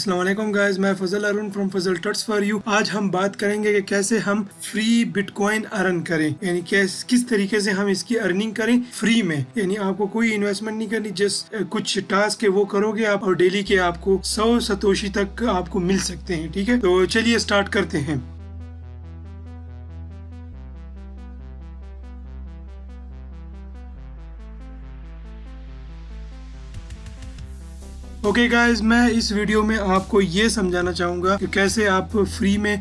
अस्सलाम वालेकुम गाइस, मैं Fazal Arun from Fazal thoughts for you. आज हम बात करेंगे कि कैसे हम फ्री बिटकॉइन अर्न करें, यानी किस तरीके से हम इसकी अर्निंग करें फ्री में। यानी आपको कोई इन्वेस्टमेंट नहीं करनी, जस्ट कुछ टास्क है वो करोगे आप और डेली के आपको 100 सतोशी तक आपको मिल सकते हैं। ठीक है, तो चलिए स्टार्ट करते हैं। ओके गाइस, मैं इस वीडियो में आपको ये समझाना चाहूंगा कि कैसे आप फ्री में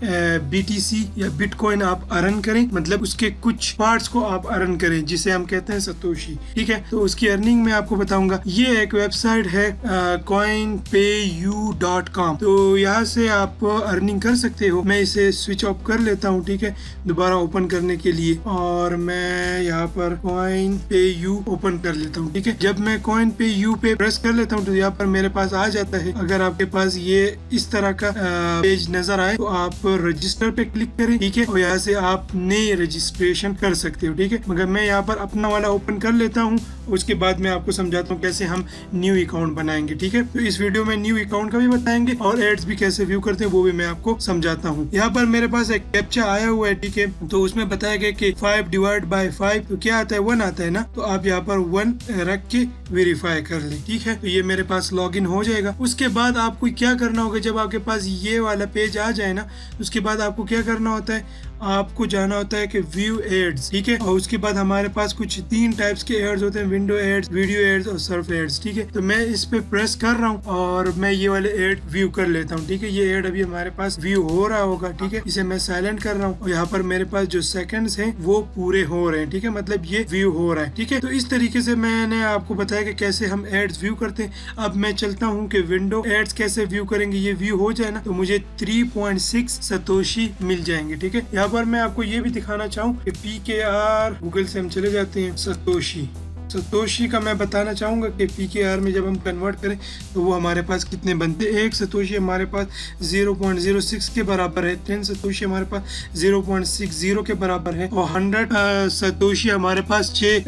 BTC या बिटकॉइन आप अर्न करें, मतलब उसके कुछ पार्ट्स को आप अर्न करें जिसे हम कहते हैं सतोशी। ठीक है, तो उसकी अर्निंग में आपको बताऊंगा। ये एक वेबसाइट है coinpayu.com, तो यहाँ से आप अर्निंग कर सकते हो। मैं इसे स्विच ऑफ कर लेता हूँ, ठीक है, दोबारा ओपन करने के लिए, और मैं यहाँ पर coinpayu ओपन कर लेता हूँ। ठीक है, जब मैं coinpayu पे प्रेस कर लेता हूँ तो यहाँ पर मेरे पास आ जाता है। अगर आपके पास ये इस तरह का पेज नजर आए तो आप रजिस्टर पे क्लिक करें। ठीक है, और यहाँ से आप नए रजिस्ट्रेशन कर सकते हो। ठीक है, मगर मैं यहाँ पर अपना वाला ओपन कर लेता हूँ, उसके बाद मैं आपको समझाता हूँ कैसे हम न्यू अकाउंट बनाएंगे। ठीक है, तो इस वीडियो में न्यू अकाउंट का भी बताएंगे और एड्स भी कैसे व्यू करते हैं वो भी मैं आपको समझाता हूँ। यहाँ पर मेरे पास एक कैप्चा आया हुआ है। ठीक है, तो उसमें बताया गया कि 5 डिवाइड बाय 5 तो क्या आता है, 1 आता है ना। तो आप यहाँ पर 1 रख के वेरीफाई कर ले। ठीक है, तो ये मेरे पास लॉगिन हो जाएगा। उसके बाद आपको क्या करना होगा, जब आपके पास ये वाला पेज आ जाए ना, उसके बाद आपको क्या करना होता है, आपको जाना होता है कि व्यू एड्स। ठीक है, और उसके बाद हमारे पास कुछ 3 टाइप्स के एड्स होते हैं, विंडो एड्स, वीडियो एड्स और सर्फ एड्स। ठीक है, तो मैं इस पे प्रेस कर रहा हूँ और मैं ये वाले एड व्यू कर लेता हूँ। ठीक है, ये एड अभी हमारे पास व्यू हो रहा होगा। ठीक है, इसे मैं साइलेंट कर रहा हूँ और यहाँ पर मेरे पास जो सेकंड्स हैं वो पूरे हो रहे हैं। ठीक है, मतलब ये व्यू हो रहा है। ठीक है, तो इस तरीके से मैंने आपको बताया कि कैसे हम एड्स व्यू करते हैं। अब मैं चलता हूँ कि विंडो एड्स कैसे व्यू करेंगे। ये व्यू हो जाए ना तो मुझे 3.6 सतोशी मिल जाएंगे। ठीक है, यहाँ पर मैं आपको ये भी दिखाना चाहूँ कि PKR, गूगल से हम चले जाते हैं, सतोशी का मैं बताना चाहूंगा कि PKR में जब हम कन्वर्ट करें तो वो हमारे पास कितने बनते हैं। 1 सतोशी हमारे पास 0.06 के बराबर है, 10 सतोशी हमारे पास 0.60 के बराबर है और 100 सतोशी हमारे पास 6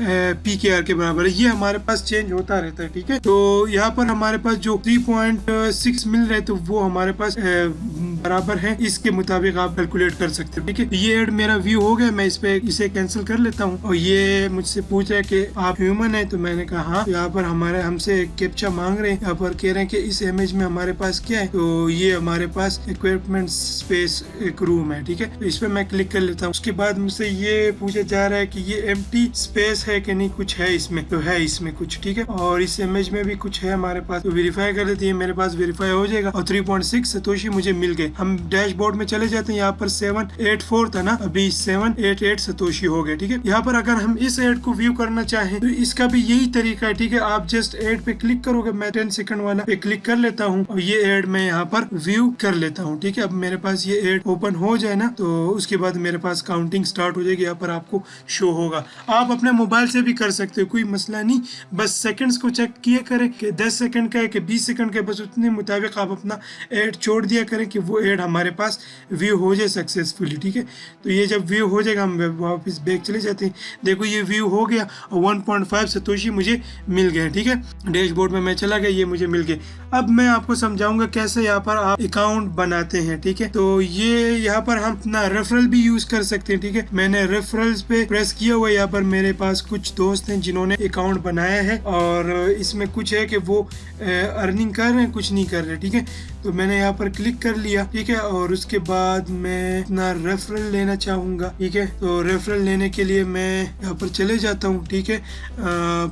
PKR के बराबर है। ये हमारे पास चेंज होता रहता है। ठीक है, तो यहाँ पर हमारे पास जो 3.6 मिल रहे तो वो हमारे पास बराबर है, इसके मुताबिक आप कैलकुलेट कर सकते हो। ठीक है, ये एड मेरा व्यू हो गया, मैं इसे कैंसिल कर लेता हूँ। और ये मुझसे पूछ रहा है कि आप ह्यूमन है, तो मैंने कहा हाँ। यहाँ पर हमसे एक कैप्चा मांग रहे हैं, यहाँ पर कह रहे हैं कि इस इमेज में हमारे पास क्या है, तो ये हमारे पास इक्विपमेंट स्पेस एक रूम है। ठीक है, तो इस पे मैं क्लिक कर लेता हूँ। उसके बाद मुझसे ये पूछा जा रहा है कि ये एम्प्टी स्पेस है कि नहीं, कुछ है इसमें, तो है इसमें कुछ। ठीक है, और इस इमेज में भी कुछ है हमारे पास, तो वेरीफाई कर लेते हैं। मेरे पास वेरीफाई हो जाएगा और 3.6 सतोशी मुझे मिल गए। हम डैशबोर्ड में चले जाते हैं, यहाँ पर 784 था ना, अभी 788 सतोशी हो गए। ठीक है, यहाँ पर अगर हम इस एड को व्यू करना चाहें तो इसका भी यही तरीका है। ठीक है, आप जस्ट एड पे क्लिक करोगे, मैं 10 सेकंड वाला पे क्लिक कर लेता हूँ और ये एड मैं यहाँ पर व्यू कर लेता हूँ। ठीक है, अब मेरे पास ये एड ओपन हो जाए ना तो उसके बाद मेरे पास काउंटिंग स्टार्ट हो जाएगी। यहाँ पर आपको शो होगा। आप अपने मोबाइल से भी कर सकते हो, कोई मसला नहीं, बस सेकंड्स को चेक किया करें कि 10 सेकंड का है कि 20 सेकंड का, बस उतने मुताबिक आप अपना एड छोड़ दिया करें कि वो एड हमारे पास व्यू हो जाए सक्सेसफुली। ठीक है, तो ये जब व्यू हो जाएगा हम वापस बैक चले जाते हैं। देखो ये व्यू हो गया और 1.5 सतोशी मुझे मिल गए। ठीक है, डैशबोर्ड में मैं चला गया, ये मुझे मिल गए। अब मैं आपको समझाऊंगा कैसे यहाँ पर आप अकाउंट बनाते हैं। ठीक है, तो ये यहाँ पर हम अपना रेफरल भी यूज कर सकते हैं। ठीक है, मैंने रेफरल्स पे प्रेस किया हुआ है। यहाँ पर मेरे पास कुछ दोस्त हैं जिन्होंने अकाउंट बनाया है और इसमें कुछ है कि वो अर्निंग कर रहे हैं, कुछ नहीं कर रहे। ठीक है, तो मैंने यहाँ पर क्लिक कर लिया। ठीक है, और उसके बाद मैं अपना रेफरल लेना चाहूंगा। ठीक है, तो रेफरल लेने के लिए मैं यहाँ पर चले जाता हूँ। ठीक है,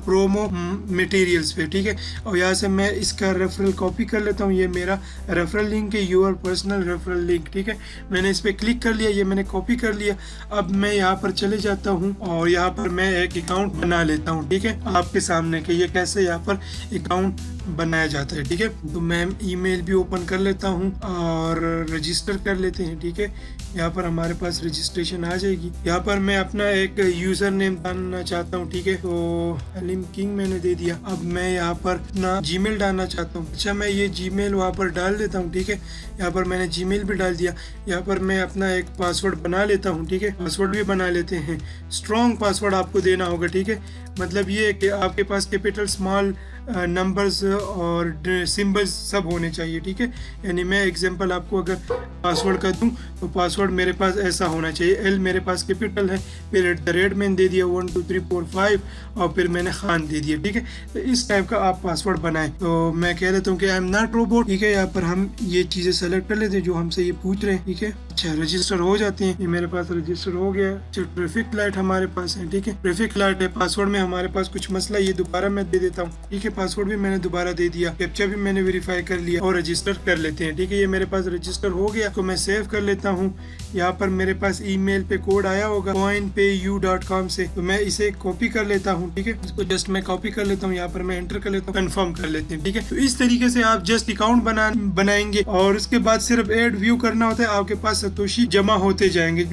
प्रोमो मटेरियल्स पे। ठीक है, और यहाँ से मैं इसका रेफरल कॉपी कर लेता हूँ। ये मेरा रेफरल लिंक है, योर पर्सनल रेफरल लिंक। ठीक है, मैंने इस पे क्लिक कर लिया, ये मैंने कॉपी कर लिया। अब मैं यहाँ पर चले जाता हूँ और यहाँ पर मैं एक अकाउंट बना लेता हूँ। ठीक है, आपके सामने कि ये कैसे यहाँ पर अकाउंट बनाया जाता है। ठीक है, तो मैं ईमेल भी ओपन कर लेता हूँ और रजिस्टर कर लेते हैं। ठीक है, यहाँ पर हमारे पास रजिस्ट्रेशन आ जाएगी। यहाँ पर मैं अपना एक यूजर नेम डालना चाहता हूँ। ठीक है, तो हलीम किंग मैंने दे दिया। अब मैं यहाँ पर अपना जीमेल डालना चाहता हूँ। अच्छा, मैं ये जीमेल वहाँ पर डाल देता हूँ। ठीक है, यहाँ पर मैंने जीमेल भी डाल दिया। यहाँ पर मैं अपना एक पासवर्ड बना लेता हूँ। ठीक है, पासवर्ड भी बना लेते हैं। स्ट्रॉन्ग पासवर्ड आपको देना होगा। ठीक है, मतलब ये कि आपके पास कैपिटल स्मॉल नंबर्स और सिंबल्स सब होने चाहिए, ठीक है। यानी मैं एग्जांपल आपको अगर पासवर्ड का दूं तो पासवर्ड मेरे पास ऐसा होना चाहिए, एल मेरे पास कैपिटल है, फिर @ मैंने दे दिया 1 2 3 4 5 और फिर मैंने खान दे दिया, ठीक है। तो इस टाइप का आप पासवर्ड बनाएं। तो मैं कह देता हूँ कि आई एम नॉट रोबोट, ठीक है। यहाँ पर हम ये चीजें सेलेक्ट कर लेते हैं जो हमसे ये पूछ रहे हैं, ठीक है। अच्छा, रजिस्टर हो जाते हैं, ये मेरे पास रजिस्टर हो गया। अच्छा, ट्रैफिक लाइट हमारे पास है, ठीक है। ट्रैफिक लाइट है। पासवर्ड में हमारे पास कुछ मसला, ये दोबारा मैं दे देता हूँ, ठीक है। पासवर्ड भी मैंने दोबारा दे दिया, कैप्चा भी मैंने वेरीफाई कर लिया और रजिस्टर कर लेते हैं, ठीक है। ये मेरे पास रजिस्टर हो गया, तो मैं सेव कर लेता हूँ। यहाँ पर मेरे पास ईमेल पे कोड आया होगा coinpayu.com से, तो मैं इसे कॉपी कर लेता हूँ, ठीक है। इसको जस्ट मैं कॉपी कर लेता हूँ, यहाँ पर मैं एंटर कर लेता हूँ, कंफर्म कर लेते हैं, ठीक है। तो इस तरीके से आप जस्ट अकाउंट बनाएंगे और उसके बाद सिर्फ एड व्यू करना होता है, आपके पास सतोशी जमा होते जाएंगे,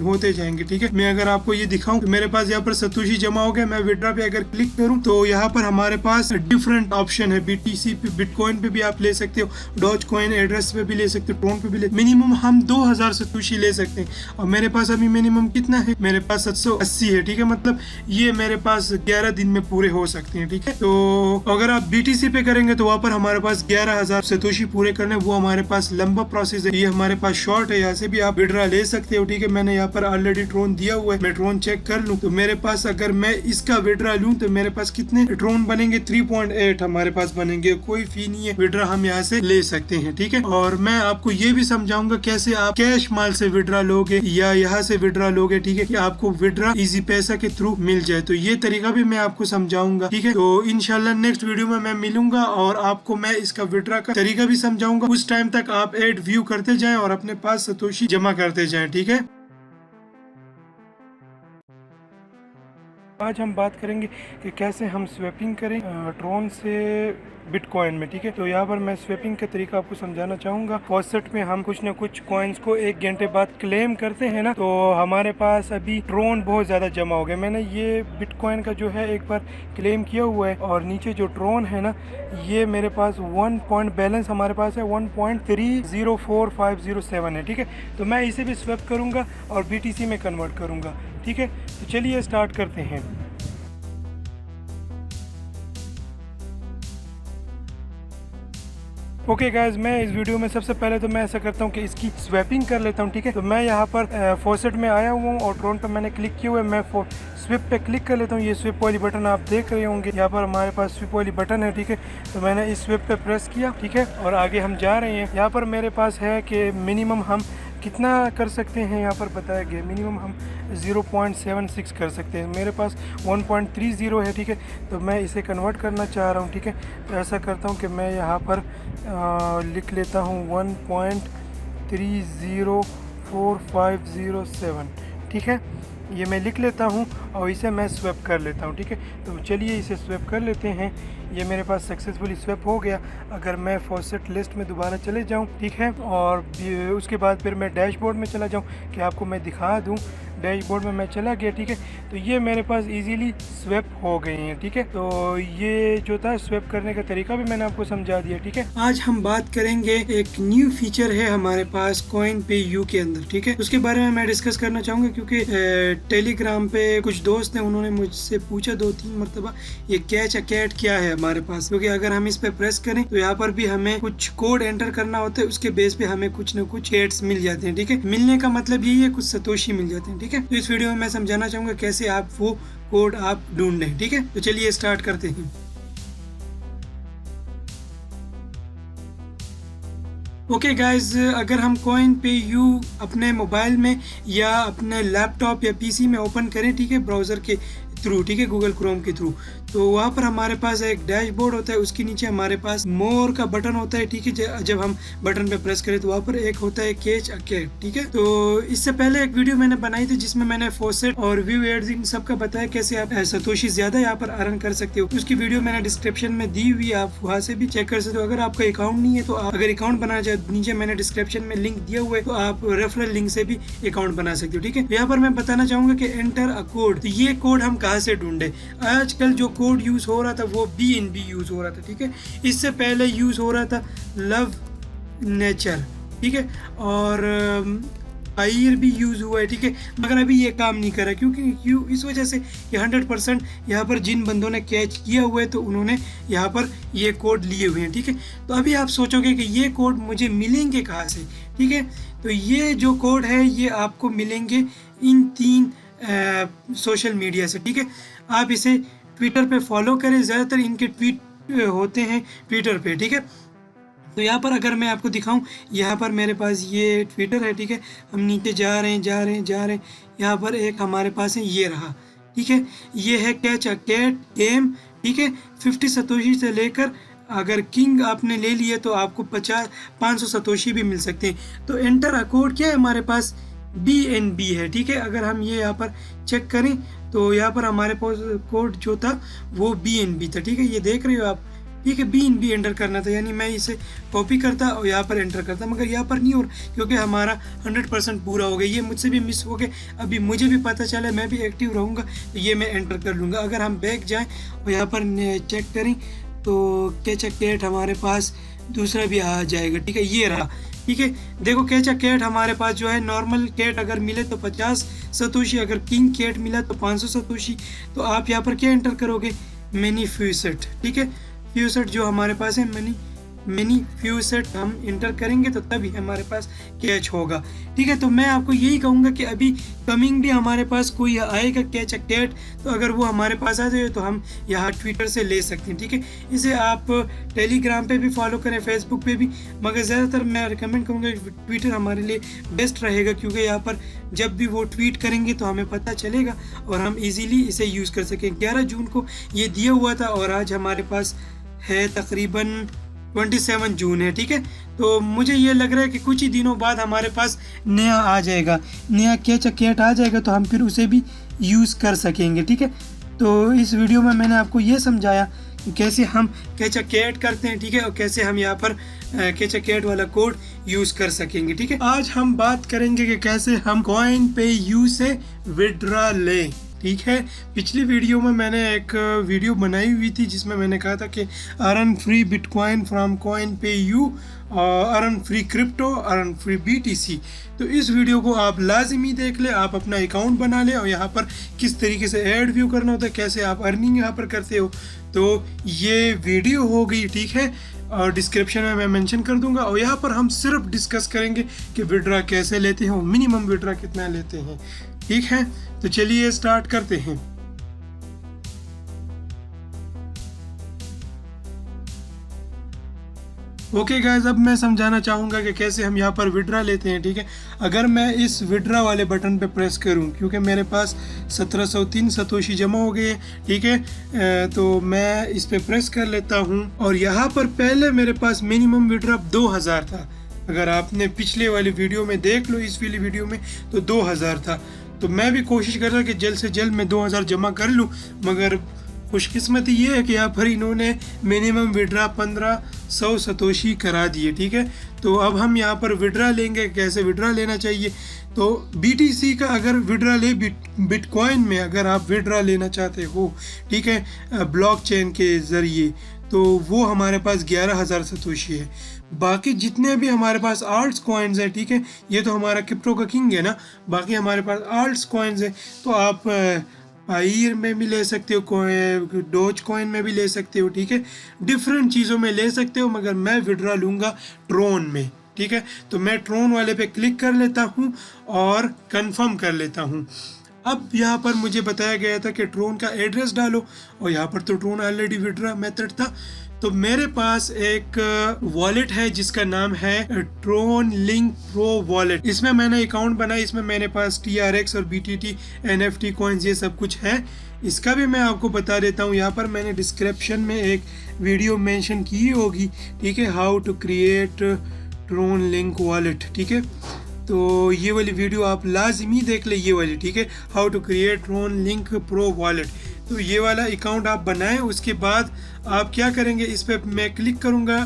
ठीक है। मैं अगर आपको ये दिखाऊं तो मेरे पास यहाँ पर सतोशी जमा हो गया। मैं विड्रॉ पे अगर क्लिक करूँ तो यहाँ पर हमारे पास डिफरेंट ऑप्शन है, BTC पे, बिटकॉइन पे भी आप ले सकते हो, डॉज कॉइन एड्रेस पे भी ले सकते हो, ट्रोन पे भी ले। मिनिमम हम 2000 सतोशी ले सकते हैं और मेरे पास अभी मिनिमम कितना है, मेरे पास 780 है, ठीक है। मतलब ये मेरे पास 11 दिन में पूरे हो सकते हैं, ठीक है। तो अगर आप BTC पे करेंगे तो वहाँ पर हमारे पास 11,000 सतोशी पूरे करने, वो हमारे पास लंबा प्रोसेस है। ये हमारे पास शॉर्ट है, यहाँ से भी आप विड्रॉ ले सकते हो, ठीक है। मैंने यहाँ पर ऑलरेडी ट्रोन दिया हुआ है, मैं ट्रोन चेक कर लूँ तो मेरे पास अगर मैं इसका विड्रॉ लूँ तो मेरे पास कितने ट्रोन बनेंगे, 3.8 हमारे पास बनेंगे। कोई फी नहीं है, विड्रॉ हम यहाँ से ले सकते हैं, ठीक है। और मैं आपको ये भी समझाऊंगा कैसे आप कैश माल से विड्रॉ लोगे या यहाँ से विड्रॉ लोगे, ठीक है, कि आपको विड्रॉ इजी पैसा के थ्रू मिल जाए। तो ये तरीका भी मैं आपको समझाऊंगा, ठीक है। तो इंशाल्लाह नेक्स्ट वीडियो में मैं मिलूंगा और आपको मैं इसका विड्रॉ का तरीका भी समझाऊंगा। उस टाइम तक आप एड व्यू करते जाएं और अपने पास सतोशी जमा करते जाएं, ठीक है। आज हम बात करेंगे कि कैसे हम स्वैपिंग करें ट्रोन से बिटकॉइन में, ठीक है। तो यहाँ पर मैं स्वैपिंग का तरीका आपको समझाना चाहूँगा। फॉसेट में हम कुछ न कुछ कॉइन्स को 1 घंटे बाद क्लेम करते हैं ना, तो हमारे पास अभी ट्रोन बहुत ज़्यादा जमा हो गए। मैंने ये बिटकॉइन का जो है एक बार क्लेम किया हुआ है और नीचे जो ट्रोन है ना, ये मेरे पास 1 पॉइंट बैलेंस हमारे पास है 1.304507 है, ठीक है। तो मैं इसे भी स्वैप करूँगा और BTC में कन्वर्ट करूँगा, ठीक है। तो चलिए स्टार्ट करते हैं। ओके गाइज, मैं इस वीडियो में सबसे पहले तो मैं ऐसा करता हूँ कि इसकी स्वैपिंग कर लेता हूँ, ठीक है। तो मैं यहाँ पर फॉसेट में आया हुआ हूँ और ट्रोन पर मैंने क्लिक किया हुआ है। मैं स्विप पे क्लिक कर लेता हूँ। ये स्विप वाली बटन आप देख रहे होंगे, यहाँ पर हमारे पास स्विप वाली बटन है, ठीक है। तो मैंने इस स्विप पे प्रेस किया, ठीक है, और आगे हम जा रहे हैं। यहाँ पर मेरे पास है कि मिनिमम हम कितना कर सकते हैं, यहाँ पर बताया गया मिनिमम हम 0.76 कर सकते हैं। मेरे पास 1.30 है, ठीक है। तो मैं इसे कन्वर्ट करना चाह रहा हूँ, ठीक है। तो ऐसा करता हूँ कि मैं यहाँ पर लिख लेता हूँ 1.304507, ठीक है। ये मैं लिख लेता हूँ और इसे मैं स्वैप कर लेता हूँ, ठीक है। तो चलिए इसे स्वैप कर लेते हैं। ये मेरे पास सक्सेसफुली स्वैप हो गया। अगर मैं फॉसेट लिस्ट में दोबारा चले जाऊँ, ठीक है, और उसके बाद फिर मैं डैशबोर्ड में चला जाऊँ कि आपको मैं दिखा दूँ। डैशबोर्ड में मैं चला गया, ठीक है। तो ये मेरे पास इजीली स्वैप हो गए हैं, ठीक है। तो ये जो था स्वैप करने का तरीका भी मैंने आपको समझा दिया, ठीक है। आज हम बात करेंगे एक न्यू फीचर है हमारे पास coinpayu के अंदर, ठीक है। उसके बारे में मैं डिस्कस करना चाहूँगा क्योंकि टेलीग्राम पे कुछ दोस्त हैं, उन्होंने मुझसे पूछा 2-3 मरतबा ये कैच अ कैट क्या है हमारे पास। क्योंकि अगर हम इस पे प्रेस करें तो यहाँ पर भी हमें कुछ कोड एंटर करना होता है, उसके बेस पे हमें कुछ न कुछ कैट्स मिल जाते हैं, ठीक है। मिलने का मतलब यही है, कुछ सतोशी मिल जाते हैं, ठीक है। तो इस वीडियो में मैं समझाना चाहूंगा कैसे आप वो कोड आप ढूंढें, ठीक है। तो चलिए स्टार्ट करते हैं। ओके गाइज, अगर हम coinpayu अपने मोबाइल में या अपने लैपटॉप या PC में ओपन करें, ठीक है, ब्राउजर के थ्रू, ठीक है, गूगल क्रोम के थ्रू, तो वहाँ पर हमारे पास एक डैशबोर्ड होता है। उसके नीचे हमारे पास मोर का बटन होता है, ठीक है। जब हम बटन पे प्रेस करें तो वहाँ पर एक होता है कैच अ कैट, ठीक है। तो इससे पहले एक वीडियो मैंने बनाई थी जिसमें मैंने फॉसेट और व्यू एड्स इन सब का बताया कैसे आप सतोशी ज्यादा यहाँ पर अर्न कर सकते हो। उसकी वीडियो मैंने डिस्क्रिप्शन में दी हुई है, आप वहाँ से भी चेक कर सकते हो। अगर आपका अकाउंट नहीं है तो आप अगर अकाउंट बनाना चाहे, नीचे मैंने डिस्क्रिप्शन में लिंक दिया हुआ है, तो आप रेफरल लिंक से भी अकाउंट बना सकते हो, ठीक है। यहाँ पर मैं बताना चाहूंगा कि एंटर अ कोड, तो ये कोड हम कहाँ से ढूंढे। आजकल जो कोड यूज हो रहा था वो BNB यूज हो रहा था, ठीक है। इससे पहले यूज हो रहा था लव नेचर, ठीक है। और पायर भी यूज़ हुआ है, ठीक है, मगर अभी ये काम नहीं करा क्योंकि इस वजह से ये 100% यहाँ पर जिन बंदों ने कैच किया हुआ है तो उन्होंने यहाँ पर ये कोड लिए हुए हैं, ठीक है। तो अभी आप सोचोगे कि ये कोड मुझे मिलेंगे कहाँ से, ठीक है। तो ये जो कोड है ये आपको मिलेंगे इन 3 सोशल मीडिया से, ठीक है। आप इसे ट्विटर पे फॉलो करें, ज़्यादातर इनके ट्वीट होते हैं ट्विटर पे, ठीक है। तो यहाँ पर अगर मैं आपको दिखाऊं, यहाँ पर मेरे पास ये ट्विटर है, ठीक है। हम नीचे जा रहे हैं, यहाँ पर एक हमारे पास है, ये रहा, ठीक है। ये है कैच अ कैट गेम, ठीक है। 50 सतोशी से लेकर अगर किंग आपने ले लिया तो आपको 500 सतोशी भी मिल सकते हैं। तो एंटर अ कोड क्या है हमारे पास, BNB है, ठीक है। अगर हम ये यहाँ पर चेक करें तो यहाँ पर हमारे पास कोड जो था वो BNB था, ठीक है। ये देख रहे हो आप, ठीक है। BNB एंटर करना था, यानी मैं इसे कॉपी करता और यहाँ पर एंटर करता, मगर यहाँ पर नहीं हो रहा क्योंकि हमारा 100% पूरा हो गया। ये मुझसे भी मिस हो गए, अभी मुझे भी पता चला, मैं भी एक्टिव रहूँगा तो ये मैं एंटर कर लूँगा। अगर हम बैक जाएँ और यहाँ पर चेक करें तो कैच अ कैट हमारे पास दूसरा भी आ जाएगा, ठीक है। ये रहा, ठीक है। देखो कैच अ कैट हमारे पास जो है, नॉर्मल कैट अगर मिले तो 50 सतोशी, अगर किंग कैट मिला तो 500 सतोशी। तो आप यहाँ पर क्या एंटर करोगे, मिनी फ्यूसेट, ठीक है। फ्यूसेट जो हमारे पास है, मिनी फ्यूसेट हम इंटर करेंगे तो तभी हमारे पास कैच होगा, ठीक है। तो मैं आपको यही कहूँगा कि अभी कमिंग भी हमारे पास कोई आएगा कैच अ कैट, तो अगर वो हमारे पास आ जाए तो हम यहाँ ट्विटर से ले सकते हैं, ठीक है। इसे आप टेलीग्राम पे भी फॉलो करें, फेसबुक पे भी, मगर ज़्यादातर मैं रिकमेंड करूँगा ट्विटर हमारे लिए बेस्ट रहेगा, क्योंकि यहाँ पर जब भी वो ट्वीट करेंगे तो हमें पता चलेगा और हम इजीली इसे यूज़ कर सकें। 11 जून को ये दिया हुआ था और आज हमारे पास है तकरीबन 27 जून है, ठीक है। तो मुझे ये लग रहा है कि कुछ ही दिनों बाद हमारे पास नया आ जाएगा, नया कैच अ कैट आ जाएगा, तो हम फिर उसे भी यूज़ कर सकेंगे, ठीक है। तो इस वीडियो में मैंने आपको ये समझाया कि कैसे हम कैच अ कैट करते हैं, ठीक है, और कैसे हम यहाँ पर कैच अ कैट वाला कोड यूज़ कर सकेंगे, ठीक है। आज हम बात करेंगे कि कैसे हम CoinPayU से विड्रॉ लें, ठीक है। पिछली वीडियो में मैंने एक वीडियो बनाई हुई थी जिसमें मैंने कहा था कि earn free bitcoin from CoinPayU, earn free crypto, earn free BTC। तो इस वीडियो को आप लाजिमी देख ले, आप अपना अकाउंट बना ले और यहाँ पर किस तरीके से ऐड व्यू करना होता है, कैसे आप अर्निंग यहाँ पर करते हो। तो ये वीडियो हो गई, ठीक है, और डिस्क्रिप्शन में मैं मेंशन कर दूंगा। और यहाँ पर हम सिर्फ डिस्कस करेंगे कि विड्रॉ कैसे लेते हैं, मिनिमम विड्रॉ कितना लेते हैं, ठीक है। तो चलिए स्टार्ट करते हैं। ओके गाइस, अब मैं समझाना चाहूँगा कि कैसे हम यहाँ पर विड्रॉ लेते हैं, ठीक है। अगर मैं इस विड्रॉ वाले बटन पे प्रेस करूँ, क्योंकि मेरे पास 1703 सतोशी जमा हो गए, ठीक है, तो मैं इस पे प्रेस कर लेता हूँ और यहाँ पर पहले मेरे पास मिनिमम विड्रॉ 2000 था। अगर आपने पिछले वाली वीडियो में देख लो, इस वाली वीडियो में तो 2000 था। तो मैं भी कोशिश कर रहा कि जल्द से जल्द मैं 2000 जमा कर लूँ, मगर खुशकिस्मती ये है कि यहाँ पर इन्होंने मिनिमम विड्रॉ 1500 सतोशी करा दिए, ठीक है। तो अब हम यहाँ पर विड्रॉ लेंगे, कैसे विड्रॉ लेना चाहिए। तो BTC का अगर विड्रॉ ले, बिटकॉइन में अगर आप विड्रॉ लेना चाहते हो, ठीक है, ब्लॉकचेन के ज़रिए, तो वो हमारे पास 11,000 सतोशी है। बाकी जितने भी हमारे पास आल्ट्स कॉइन्स हैं, ठीक है, ये तो हमारा क्रिप्टो का किंग है ना, बाकी हमारे पास आल्ट्स कॉइन्स हैं, तो आप पायर में भी ले सकते हो, डोज कॉइन में भी ले सकते हो, ठीक है, डिफरेंट चीज़ों में ले सकते हो, मगर मैं विड्रॉ लूँगा ट्रोन में, ठीक है। तो मैं ट्रोन वाले पे क्लिक कर लेता हूँ और कंफर्म कर लेता हूँ। अब यहाँ पर मुझे बताया गया था कि ट्रोन का एड्रेस डालो, और यहाँ पर तो ट्रोन ऑलरेडी विड्रॉ मेथड था। तो मेरे पास एक वॉलेट है जिसका नाम है ट्रोन लिंक प्रो वॉलेट। इसमें मैंने अकाउंट बनाया, इसमें मेरे पास TRX और BTT NFT कॉइन्स ये सब कुछ है। इसका भी मैं आपको बता देता हूँ, यहाँ पर मैंने डिस्क्रिप्शन में एक वीडियो मेंशन की होगी, ठीक है, how to create Tron link wallet, ठीक है। तो ये वाली वीडियो आप लाजमी देख ले, ये वाली, ठीक है, how to create Tron link pro wallet. तो ये वाला अकाउंट आप बनाएं, उसके बाद आप क्या करेंगे, इस पर मैं क्लिक करूँगा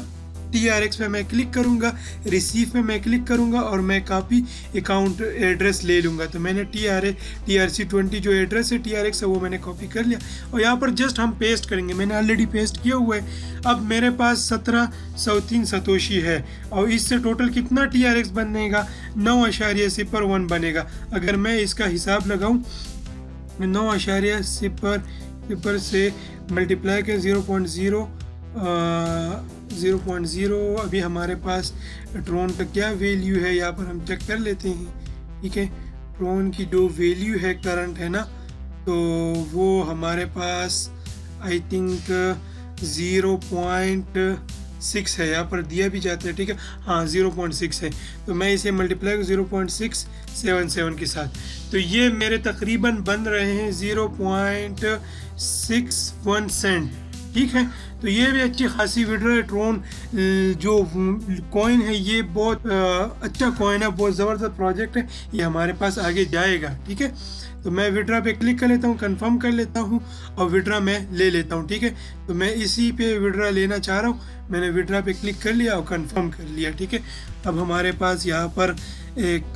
TRX पे मैं क्लिक करूँगा, रिसीव पे मैं क्लिक करूँगा और मैं कॉपी अकाउंट एड्रेस ले लूँगा। तो मैंने TRC20 जो एड्रेस है TRX है वो मैंने कॉपी कर लिया और यहाँ पर जस्ट हम पेस्ट करेंगे। मैंने ऑलरेडी पेस्ट किया हुआ है। अब मेरे पास 1703 सतोशी है और इससे टोटल कितना TRX बनेगा, 9.01 बनेगा। अगर मैं इसका हिसाब लगाऊँ 9.0 से मल्टीप्लाई के 0.0 अभी हमारे पास ट्रोन का क्या वैल्यू है यहाँ पर हम चेक कर लेते हैं। ठीक है, ट्रोन की जो वैल्यू है करंट है ना, तो वो हमारे पास आई थिंक 0.6 है, यहाँ पर दिया भी जाता है। ठीक है, हाँ 0.6 है। तो मैं इसे मल्टीप्लाई 0.677 के साथ, तो ये मेरे तकरीबन बन रहे हैं 0.61 सेंट। ठीक है, तो ये भी अच्छी खासी विड्रॉ ट्रोन जो कॉइन है ये बहुत अच्छा कॉइन है, बहुत ज़बरदस्त प्रोजेक्ट है, ये हमारे पास आगे जाएगा। ठीक है, तो मैं विड्रा पे क्लिक कर लेता हूँ, कंफर्म कर लेता हूँ और विड्रा मैं ले लेता हूँ। ठीक है, तो मैं इसी पे विड्रा लेना चाह रहा हूँ। मैंने विड्रा पे क्लिक कर लिया और कंफर्म कर लिया। ठीक है, अब हमारे पास यहाँ पर एक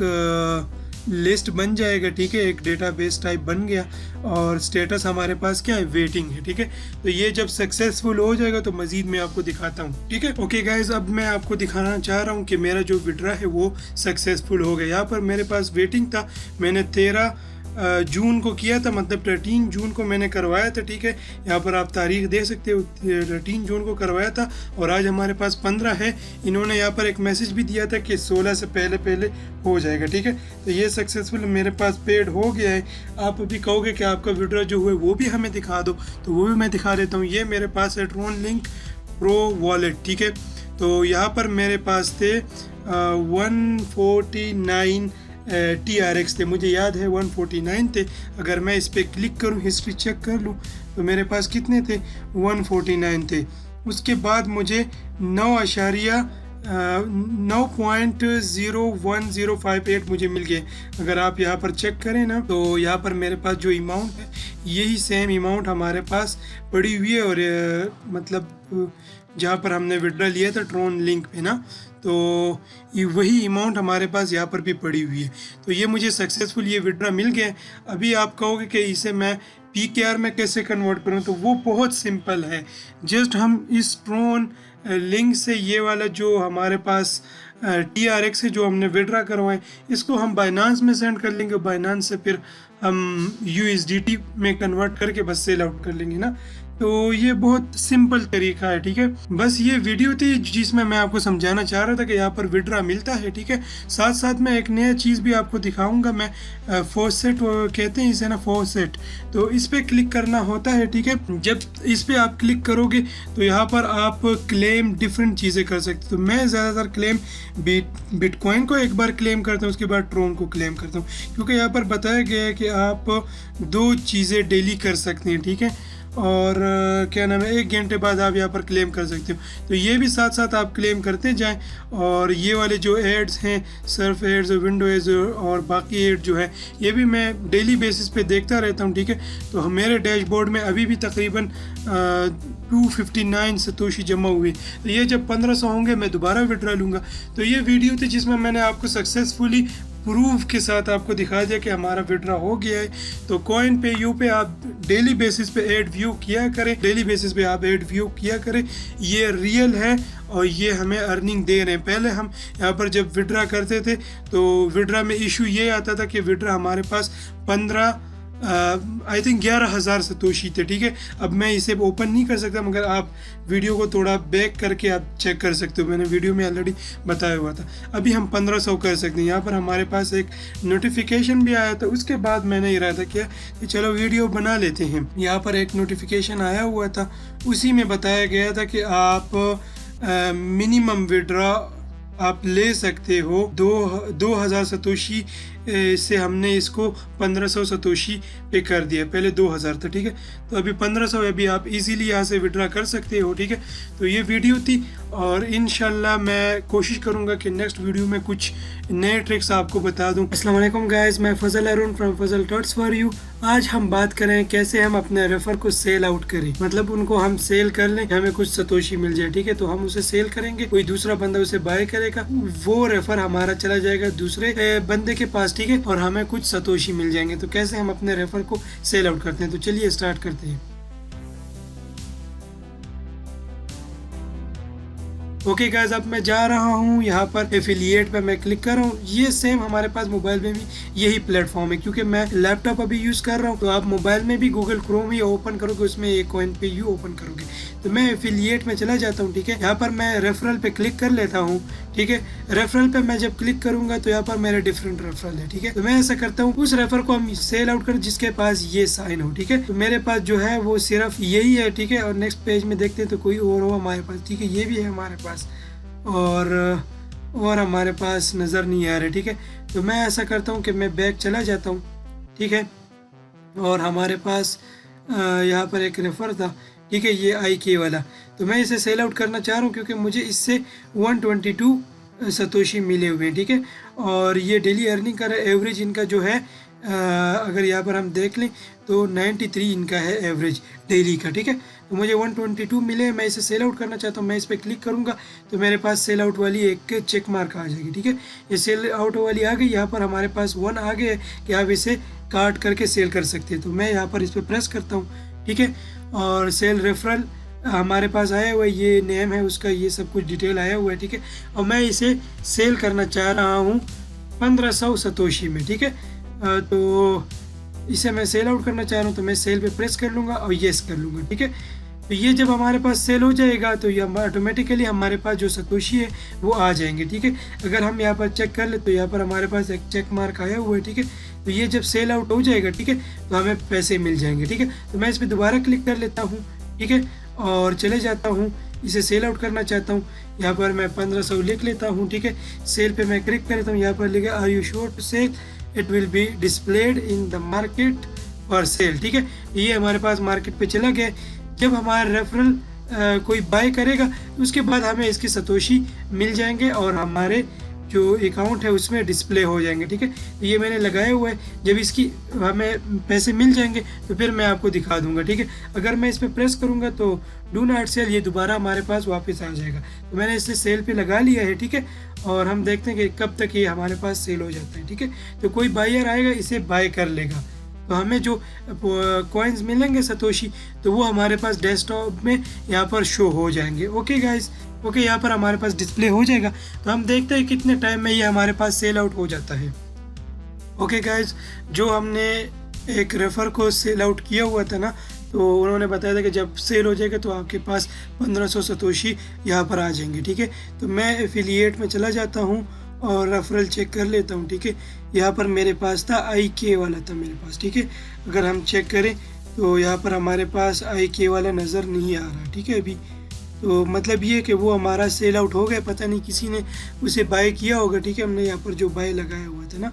लिस्ट बन जाएगा। ठीक है, एक डेटाबेस टाइप बन गया और स्टेटस हमारे पास क्या है, वेटिंग है। ठीक है, तो ये जब सक्सेसफुल हो जाएगा तो मजीद मैं आपको दिखाता हूँ। ठीक है, ओके गाइज, अब मैं आपको दिखाना चाह रहा हूँ कि मेरा जो विड्रा है वो सक्सेसफुल हो गया। यहाँ पर मेरे पास वेटिंग था, मैंने 13 जून को किया था, मतलब 13 जून को मैंने करवाया था। ठीक है, यहाँ पर आप तारीख दे सकते हो, 13 जून को करवाया था और आज हमारे पास 15 है। इन्होंने यहाँ पर एक मैसेज भी दिया था कि 16 से पहले हो जाएगा। ठीक है, तो ये सक्सेसफुल मेरे पास पेड हो गया है। आप अभी कहोगे कि आपका विड्रॉ जो हुआ वो भी हमें दिखा दो, तो वो भी मैं दिखा देता हूँ। ये मेरे पास है ट्रोन लिंक प्रो वॉलेट। ठीक है, तो यहाँ पर मेरे पास थे 149 TRX थे, मुझे याद है 149 थे। अगर मैं इस पर क्लिक करूं, हिस्ट्री चेक कर लूं, तो मेरे पास कितने थे, 149 थे। उसके बाद मुझे 9.01058 मुझे मिल गए। अगर आप यहाँ पर चेक करें ना, तो यहाँ पर मेरे पास जो अमाउंट है यही सेम अमाउंट हमारे पास पड़ी हुई है और मतलब जहाँ पर हमने विड्रा लिया था ट्रोन लिंक पे ना, तो ये वही अमाउंट हमारे पास यहाँ पर भी पड़ी हुई है। तो ये मुझे सक्सेसफुल ये विड्रा मिल गया। अभी आप कहोगे कि इसे मैं PKR में कैसे कन्वर्ट करूँ, तो वो बहुत सिंपल है। जस्ट हम इस ट्रोन लिंक से ये वाला जो हमारे पास TRX है जो हमने विड्रा करवाए, इसको हम बाइनांस में सेंड कर लेंगे। बाइनांस से फिर हम USDT में कन्वर्ट करके बस सेल आउट कर लेंगे ना। तो ये बहुत सिंपल तरीका है। ठीक है, बस ये वीडियो थी जिसमें मैं आपको समझाना चाह रहा था कि यहाँ पर विड्रा मिलता है। ठीक है, साथ साथ में एक नया चीज़ भी आपको दिखाऊंगा मैं, फॉसेट कहते हैं इसे ना, फॉसेट। तो इस पर क्लिक करना होता है। ठीक है, जब इस पर आप क्लिक करोगे तो यहाँ पर आप क्लेम डिफरेंट चीज़ें कर सकते। तो मैं ज़्यादातर क्लेम बिटकॉइन को एक बार क्लेम करता हूँ, उसके बाद ट्रोन को क्लेम करता हूँ, क्योंकि यहाँ पर बताया गया है कि आप 2 चीज़ें डेली कर सकते हैं। ठीक है, और क्या नाम है, 1 घंटे बाद आप यहाँ पर क्लेम कर सकते हो। तो ये भी साथ साथ आप क्लेम करते जाएं। और ये वाले जो एड्स हैं, सर्फ एड्स और विंडो एड्स और बाकी एड जो है, ये भी मैं डेली बेसिस पे देखता रहता हूँ। ठीक है, तो मेरे डैशबोर्ड में अभी भी तकरीबन 259 सतोशी जमा हुए। तो ये जब 1500 होंगे मैं दोबारा विड्रा लूँगा। तो ये वीडियो थी जिसमें मैंने आपको सक्सेसफुली प्रूफ के साथ आपको दिखा दिया कि हमारा विड्रा हो गया है। तो कॉइन पे यू पे आप डेली बेसिस पे ऐड व्यू किया करें, डेली बेसिस पे आप ऐड व्यू किया करें। ये रियल है और ये हमें अर्निंग दे रहे हैं। पहले हम यहाँ पर जब विड्रा करते थे तो विड्रा में इशू ये आता था कि विड्रा हमारे पास 11,000 सतोशी थे। ठीक है, अब मैं इसे ओपन नहीं कर सकता, मगर आप वीडियो को थोड़ा बैक करके आप चेक कर सकते हो। मैंने वीडियो में ऑलरेडी बताया हुआ था। अभी हम 1500 कर सकते हैं। यहाँ पर हमारे पास एक नोटिफिकेशन भी आया था, उसके बाद मैंने इरादा किया कि चलो वीडियो बना लेते हैं। यहाँ पर एक नोटिफिकेशन आया हुआ था, उसी में बताया गया था कि आप मिनिमम विड्रा आप ले सकते हो 2000 सतोशी से हमने इसको 1500 सतोशी पे कर दिया। पहले 2000 था। ठीक है, तो अभी 1500 है। अभी आप इजीली यहाँ से विड्रा कर सकते हो। ठीक है, तो ये वीडियो थी और इंशाल्लाह मैं कोशिश करूँगा कि नेक्स्ट वीडियो में कुछ नए ट्रिक्स आपको बता दूँ। अस्सलाम वालेकुम गाइस, मैं Fazal Arun from Fazal thoughts for you. आज हम बात करें कैसे हम अपने रेफर को सेल आउट करें, मतलब उनको हम सेल कर लें, हमें कुछ सतोशी मिल जाए। ठीक है, तो हम उसे सेल करेंगे, कोई दूसरा बंदा उसे बाय करेगा, वो रेफर हमारा चला जाएगा दूसरे बंदे के पास। ठीक है, और हमें कुछ सतोशी मिल जाएंगे। तो कैसे हम अपने रेफर को सेल आउट करते हैं, तो चलिए स्टार्ट करते हैं। ओके गाइस, अब मैं जा रहा हूँ यहाँ पर एफिलिएट पे मैं क्लिक कर रहा हूँ। ये सेम हमारे पास मोबाइल में भी यही प्लेटफॉर्म है, क्योंकि मैं लैपटॉप अभी यूज कर रहा हूँ। तो आप मोबाइल में भी गूगल क्रोम ही ओपन करोगे, उसमें ये CoinPayU ओपन करोगे। तो मैं एफिलिएट में चला जाता हूँ। ठीक है, यहाँ पर मैं रेफरल पे क्लिक कर लेता हूँ। ठीक है, रेफरल पे मैं जब क्लिक करूंगा तो यहाँ पर मेरे डिफरेंट रेफरल है। ठीक है, तो मैं ऐसा करता हूँ, उस रेफर को हम सेल आउट कर जिसके पास ये साइन हो। ठीक है, तो मेरे पास जो है वो सिर्फ यही है। ठीक है, और नेक्स्ट पेज में देखते हैं तो कोई और हो हमारे पास। ठीक है, ये भी है हमारे पास, और हमारे पास नज़र नहीं आ रहे। ठीक है, तो मैं ऐसा करता हूँ कि मैं बैक चला जाता हूँ। ठीक है, और हमारे पास यहाँ पर एक रेफर था। ठीक है, ये IK वाला, तो मैं इसे सेल आउट करना चाह रहा हूँ क्योंकि मुझे इससे 122 सतोशी मिले हुए हैं। ठीक है, और ये डेली अर्निंग का एवरेज इनका जो है अगर यहाँ पर हम देख लें तो 93 इनका है एवरेज डेली का। ठीक है, तो मुझे 122 मिले, मैं इसे सेल आउट करना चाहता हूँ। मैं इस पर क्लिक करूँगा तो मेरे पास सेल आउट वाली एक चेक मार्क आ जाएगी। ठीक है, ये सेल आउट वाली आ गई। यहाँ पर हमारे पास 1 आ गया है कि आप इसे काट करके सेल कर सकते हैं। तो मैं यहाँ पर इस पर प्रेस करता हूँ। ठीक है, और सेल रेफरल हमारे पास आया हुआ है, ये नेम है उसका, ये सब कुछ डिटेल आया हुआ है। ठीक है, और मैं इसे सेल करना चाह रहा हूँ 1500 सतोशी में। ठीक है, तो इसे मैं सेल आउट करना चाह रहा हूँ, तो मैं सेल पे प्रेस कर लूँगा और येस कर लूँगा। ठीक है, तो ये जब हमारे पास सेल हो जाएगा तो ये ऑटोमेटिकली हमारे पास जो सतोशी है वो आ जाएंगे। ठीक है, अगर हम यहाँ पर चेक कर ले तो यहाँ पर हमारे पास एक चेक मार्क आया हुआ है। ठीक है, तो ये जब सेल आउट हो जाएगा, ठीक है, तो हमें पैसे मिल जाएंगे। ठीक है, तो मैं इस पर दोबारा क्लिक कर लेता हूँ। ठीक है, और चले जाता हूँ, इसे सेल आउट करना चाहता हूँ। यहाँ पर मैं 1500 लिख लेता हूँ। ठीक है, सेल पे मैं क्लिक कर लेता हूँ। यहाँ पर लिखा are you sure to sell, it will be displayed in the market for sale. ठीक है, ये हमारे पास मार्केट पे चला गया। जब हमारा रेफरल कोई बाय करेगा उसके बाद हमें इसकी सतोशी मिल जाएंगे और हमारे जो अकाउंट है उसमें डिस्प्ले हो जाएंगे। ठीक है, ये मैंने लगाया हुआ है। जब इसकी हमें पैसे मिल जाएंगे तो फिर मैं आपको दिखा दूंगा। ठीक है, अगर मैं इस पर प्रेस करूंगा तो डू नॉट सेल, ये दोबारा हमारे पास वापस आ जाएगा। तो मैंने इसे सेल पे लगा लिया है। ठीक है, और हम देखते हैं कि कब तक ये हमारे पास सेल हो जाता है। ठीक है, तो कोई बायर आएगा इसे बाय कर लेगा, तो हमें जो कॉइन्स मिलेंगे सतोशी, तो वो हमारे पास डेस्कटॉप में यहाँ पर शो हो जाएंगे। ओके गाइस, ओके, यहाँ पर हमारे पास डिस्प्ले हो जाएगा। तो हम देखते हैं कितने टाइम में ये हमारे पास सेल आउट हो जाता है। ओके गाइस, जो हमने एक रेफर को सेल आउट किया हुआ था ना, तो उन्होंने बताया था कि जब सेल हो जाएगा तो आपके पास 1500 सतोशी यहाँ पर आ जाएंगे। ठीक है, तो मैं एफिलिएट में चला जाता हूँ और रेफरल चेक कर लेता हूँ। ठीक है, यहाँ पर मेरे पास था IK वाला था मेरे पास। ठीक है, अगर हम चेक करें तो यहाँ पर हमारे पास IK वाला नज़र नहीं आ रहा। ठीक है, अभी तो मतलब ये कि वो हमारा सेल आउट हो गया, पता नहीं किसी ने उसे बाय किया होगा। ठीक है, हमने यहाँ पर जो बाय लगाया हुआ था ना,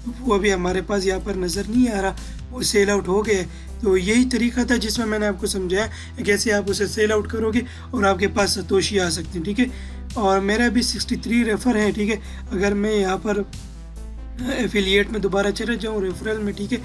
तो वो अभी हमारे पास यहाँ पर नज़र नहीं आ रहा, वो सेल आउट हो गया। तो यही तरीका था जिसमें मैंने आपको समझाया कैसे आप उसे सेल आउट करोगे और आपके पास सतोशी आ सकती है। ठीक है, और मेरा अभी 63 रेफर है। ठीक है, अगर मैं यहाँ पर एफिलिएट में दोबारा चले जाऊँ रेफरल में, ठीक है,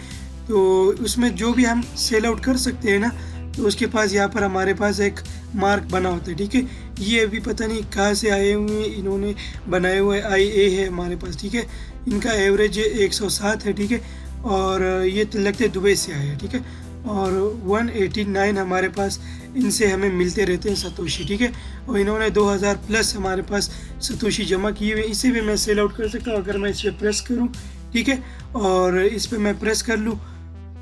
तो उसमें जो भी हम सेल आउट कर सकते हैं ना, तो उसके पास यहाँ पर हमारे पास एक मार्क बना होता है। ठीक है, ये अभी पता नहीं कहाँ से आए हुए हैं, इन्होंने बनाए हुए IA है हमारे पास। ठीक है, इनका एवरेज 107 है। ठीक है, और ये तो लगते हैं दुबई से आए हैं। ठीक है, और 189 हमारे पास इनसे हमें मिलते रहते हैं सतोशी। ठीक है, और इन्होंने 2000 प्लस हमारे पास सतोशी जमा किए हुए, इसे भी मैं सेल आउट कर सकता हूँ अगर मैं इस पर प्रेस करूँ। ठीक है, और इस पर मैं प्रेस कर लूँ,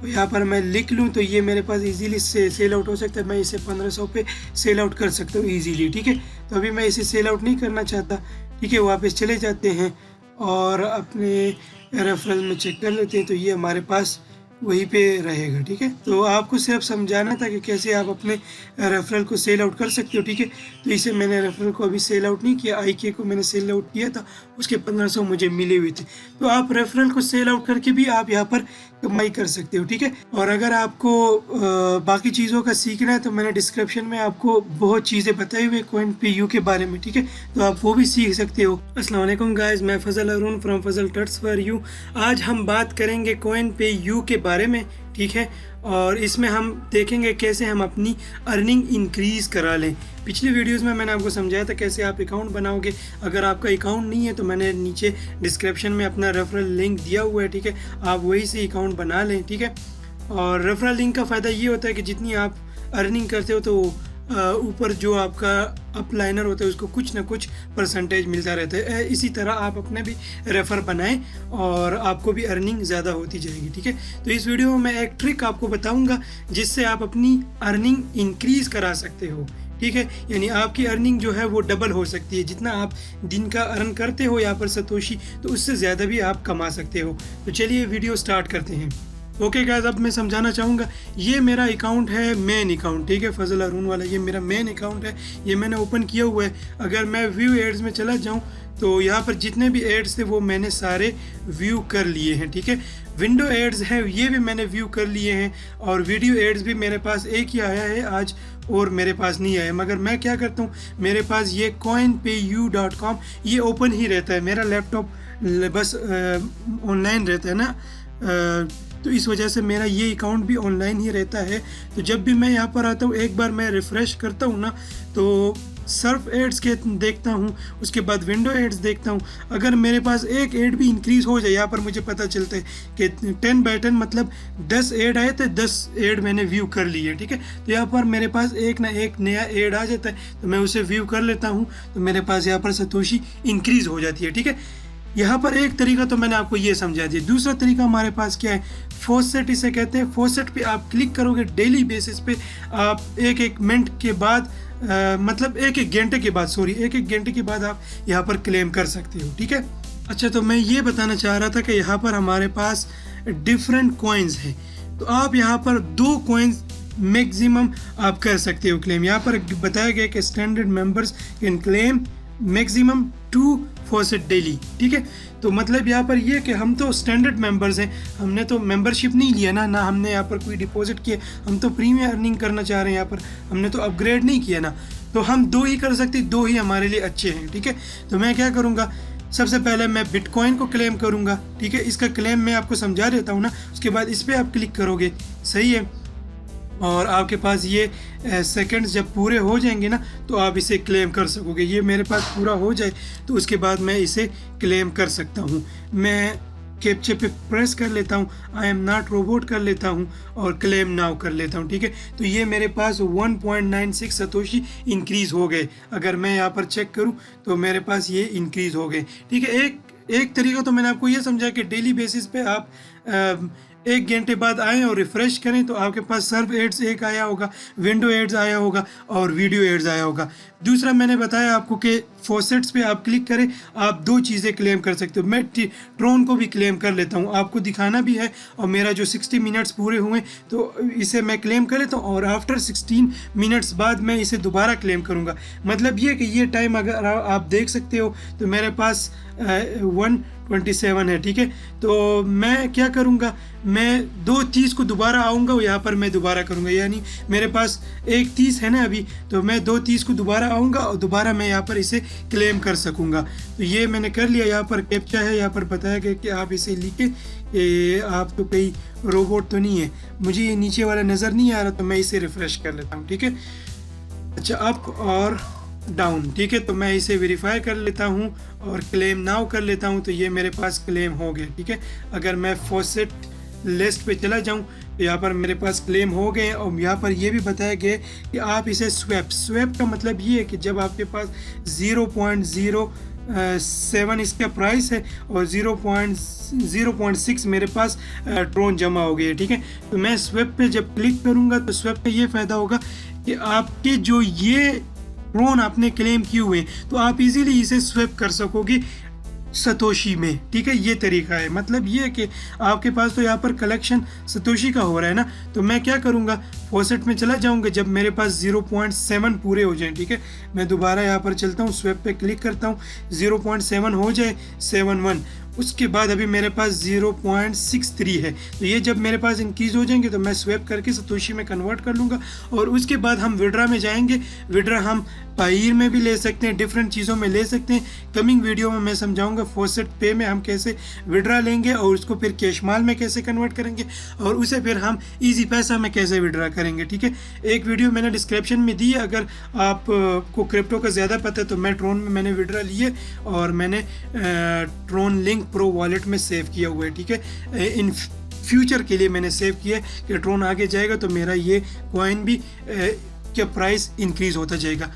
यहाँ पर मैं लिख लूँ तो ये मेरे पास इजीली से सेल आउट हो सकता है। मैं इसे 1500 पे सेल आउट कर सकता हूँ इजीली। ठीक है, तो अभी मैं इसे सेल आउट नहीं करना चाहता। ठीक है, वापस चले जाते हैं और अपने रेफरल में चेक कर लेते हैं, तो ये हमारे पास वहीं पे रहेगा। ठीक है, तो आपको सिर्फ समझाना था कि कैसे आप अपने रेफरल को सेल आउट कर सकते हो। ठीक है, तो इसे मैंने रेफरल को अभी सेल आउट नहीं किया, IK को मैंने सेल आउट किया था, उसके 1500 मुझे मिले हुए थे। तो आप रेफरल को सेल आउट करके भी आप यहाँ पर कमाई कर सकते हो। ठीक है, और अगर आपको बाकी चीज़ों का सीखना है तो मैंने डिस्क्रिप्शन में आपको बहुत चीज़ें बताई हुई CoinPayU के बारे में। ठीक है, तो आप वो भी सीख सकते हो। अस्सलाम वालेकुम गाइस, मैं Fazal Arun from Fazal thoughts for you. आज हम बात करेंगे CoinPayU के बारे बारे में, ठीक है। और इसमें हम देखेंगे कैसे हम अपनी अर्निंग इंक्रीज़ करा लें। पिछली वीडियोस में मैंने आपको समझाया था कैसे आप अकाउंट बनाओगे। अगर आपका अकाउंट नहीं है तो मैंने नीचे डिस्क्रिप्शन में अपना रेफरल लिंक दिया हुआ है, ठीक है। आप वही से अकाउंट बना लें, ठीक है। और रेफरल लिंक का फ़ायदा ये होता है कि जितनी आप अर्निंग करते हो तो ऊपर जो आपका अपलाइनर होता है उसको कुछ ना कुछ परसेंटेज मिलता रहता है। इसी तरह आप अपने भी रेफर बनाएं और आपको भी अर्निंग ज़्यादा होती जाएगी, ठीक है। तो इस वीडियो में मैं एक ट्रिक आपको बताऊंगा जिससे आप अपनी अर्निंग इंक्रीज़ करा सकते हो, ठीक है। यानी आपकी अर्निंग जो है वो डबल हो सकती है। जितना आप दिन का अर्न करते हो यहाँ पर सतोशी, तो उससे ज़्यादा भी आप कमा सकते हो। तो चलिए वीडियो स्टार्ट करते हैं। ओके गाइस, अब मैं समझाना चाहूँगा। ये मेरा अकाउंट है, मेन अकाउंट, ठीक है, फजल हारून वाला। ये मेरा मेन अकाउंट है, ये मैंने ओपन किया हुआ है। अगर मैं व्यू एड्स में चला जाऊँ तो यहाँ पर जितने भी एड्स थे वो मैंने सारे व्यू कर लिए हैं, ठीक है। विंडो एड्स हैं, ये भी मैंने व्यू कर लिए हैं। और वीडियो एड्स भी मेरे पास एक ही आया है आज, और मेरे पास नहीं आया। मगर मैं क्या करता हूँ, मेरे पास ये coinpayu.com ये ओपन ही रहता है। मेरा लैपटॉप बस ऑनलाइन रहता है ना, तो इस वजह से मेरा ये अकाउंट भी ऑनलाइन ही रहता है। तो जब भी मैं यहाँ पर आता हूँ, एक बार मैं रिफ़्रेश करता हूँ ना, तो सर्फ एड्स के देखता हूँ, उसके बाद विंडो एड्स देखता हूँ। अगर मेरे पास एक एड भी इंक्रीज़ हो जाए, यहाँ पर मुझे पता चलता है कि 10/10 मतलब 10 एड आए थे, 10 एड मैंने व्यू कर लिए, ठीक है। तो यहाँ पर मेरे पास एक ना एक नया एड आ जाता है, तो मैं उसे व्यू कर लेता हूँ, तो मेरे पास यहाँ पर सतोशी इंक्रीज़ हो जाती है, ठीक है। यहाँ पर एक तरीका तो मैंने आपको ये समझा दिया। दूसरा तरीका हमारे पास क्या है, फॉसेट इसे कहते हैं। फॉसेट पे आप क्लिक करोगे, डेली बेसिस पे आप एक मिनट के बाद मतलब एक घंटे के बाद, एक घंटे के बाद आप यहाँ पर क्लेम कर सकते हो, ठीक है। अच्छा, तो मैं ये बताना चाह रहा था कि यहाँ पर हमारे पास डिफरेंट कॉइन्स हैं। तो आप यहाँ पर 2 कॉइन्स मैक्सिमम आप कर सकते हो क्लेम। यहाँ पर बताया गया कि standard members can claim maximum 2 faucet daily, ठीक है। तो मतलब यहाँ पर ये कि हम तो स्टैंडर्ड मेंबर्स हैं, हमने तो मेंबरशिप नहीं लिया ना हमने यहाँ पर कोई डिपॉजिट किया। हम तो प्रीमियम अर्निंग करना चाह रहे हैं, यहाँ पर हमने तो अपग्रेड नहीं किया ना। तो हम 2 ही कर सकते, 2 ही हमारे लिए अच्छे हैं, ठीक है। तो मैं क्या करूँगा, सबसे पहले मैं बिटकॉइन को क्लेम करूँगा, ठीक है। इसका क्लेम मैं आपको समझा देता हूँ ना, उसके बाद इस पर आप क्लिक करोगे, सही है। और आपके पास ये सेकंड्स जब पूरे हो जाएंगे ना, तो आप इसे क्लेम कर सकोगे। ये मेरे पास पूरा हो जाए तो उसके बाद मैं इसे क्लेम कर सकता हूँ। मैं कैप्चे पे प्रेस कर लेता हूँ, आई एम नॉट रोबोट कर लेता हूँ और क्लेम नाउ कर लेता हूँ, ठीक है। तो ये मेरे पास 1.96 सतोशी इंक्रीज़ हो गए। अगर मैं यहाँ पर चेक करूँ तो मेरे पास ये इंक्रीज़ हो गए, ठीक है। एक तरीका तो मैंने आपको ये समझा कि डेली बेसिस पे आप 1 घंटे बाद आएँ और रिफ़्रेश करें तो आपके पास सर्फ एड्स एक आया होगा, विंडो एड्स आया होगा और वीडियो एड्स आया होगा। दूसरा मैंने बताया आपको कि फॉसेट्स पे आप क्लिक करें, आप 2 चीज़ें क्लेम कर सकते हो। मैं ट्रोन को भी क्लेम कर लेता हूँ, आपको दिखाना भी है। और मेरा जो 60 मिनट्स पूरे हुए तो इसे मैं क्लेम कर लेता हूँ और आफ्टर 16 मिनट्स बाद मैं इसे दोबारा क्लेम करूँगा। मतलब ये कि ये टाइम अगर आप देख सकते हो तो मेरे पास 1:27 है, ठीक है। तो मैं क्या करूँगा, मैं 2:30 को दोबारा आऊँगा, यहाँ पर मैं दोबारा करूँगा। यानी मेरे पास 1:30 है ना अभी, तो मैं 2:30 को दोबारा आऊँगा और दोबारा मैं यहाँ पर इसे क्लेम कर सकूँगा। तो ये मैंने कर लिया। यहाँ पर कैप्चा है, यहाँ पर बताया गया कि आप इसे लिखे। आप तो कोई रोबोट तो नहीं है, मुझे ये नीचे वाला नज़र नहीं आ रहा, तो मैं इसे रिफ़्रेश कर लेता हूँ, ठीक है। अच्छा, अप और डाउन, ठीक है। तो मैं इसे वेरीफाई कर लेता हूँ और क्लेम नाउ कर लेता हूँ, तो ये मेरे पास क्लेम हो गया, ठीक है। अगर मैं फॉसेट लिस्ट पे चला जाऊँ तो यहाँ पर मेरे पास क्लेम हो गए। और यहाँ पर ये भी बताया गया कि आप इसे स्वैप का मतलब ये है कि जब आपके पास 0.07 इसका प्राइस है और 0.06 मेरे पास ट्रोन जमा हो गए, ठीक है। तो मैं स्वैप पे जब क्लिक करूँगा तो स्वैप का ये फ़ायदा होगा कि आपके जो ये ट्रोन आपने क्लेम किए हुए तो आप इजीली इसे स्वैप कर सकोगे सतोशी में, ठीक है। ये तरीका है। मतलब ये है कि आपके पास तो यहाँ पर कलेक्शन सतोशी का हो रहा है ना, तो मैं क्या करूँगा, फॉसेट में चला जाऊँगा जब मेरे पास 0.7 पूरे हो जाए, ठीक है। मैं दोबारा यहाँ पर चलता हूँ, स्वैप पे क्लिक करता हूँ, 0.7 हो जाए 71 उसके बाद अभी मेरे पास 0.63 है। तो ये जब मेरे पास इंक्रीज़ हो जाएंगे तो मैं स्वैप करके सतोशी में कन्वर्ट कर लूँगा और उसके बाद हम विड्रा में जाएंगे। विड्रा हम पायर में भी ले सकते हैं, डिफरेंट चीज़ों में ले सकते हैं। कमिंग वीडियो में मैं समझाऊंगा फॉसेट पे में हम कैसे विड्रा लेंगे और उसको फिर कैशमाल में कैसे कन्वर्ट करेंगे और उसे फिर हम इजी पैसा में कैसे विड्रा करेंगे। ठीक है, एक वीडियो मैंने डिस्क्रिप्शन में दी है, अगर आप को क्रिप्टो का ज़्यादा पता है तो मैं ट्रोन में मैंने विड्रा लिए और मैंने ट्रोन लिंक प्रो वॉलेट में सेव किया हुआ है। ठीक है, इन फ्यूचर के लिए मैंने सेव किया है कि ट्रोन आगे जाएगा तो मेरा ये कॉइन भी क्या प्राइस इंक्रीज होता जाएगा।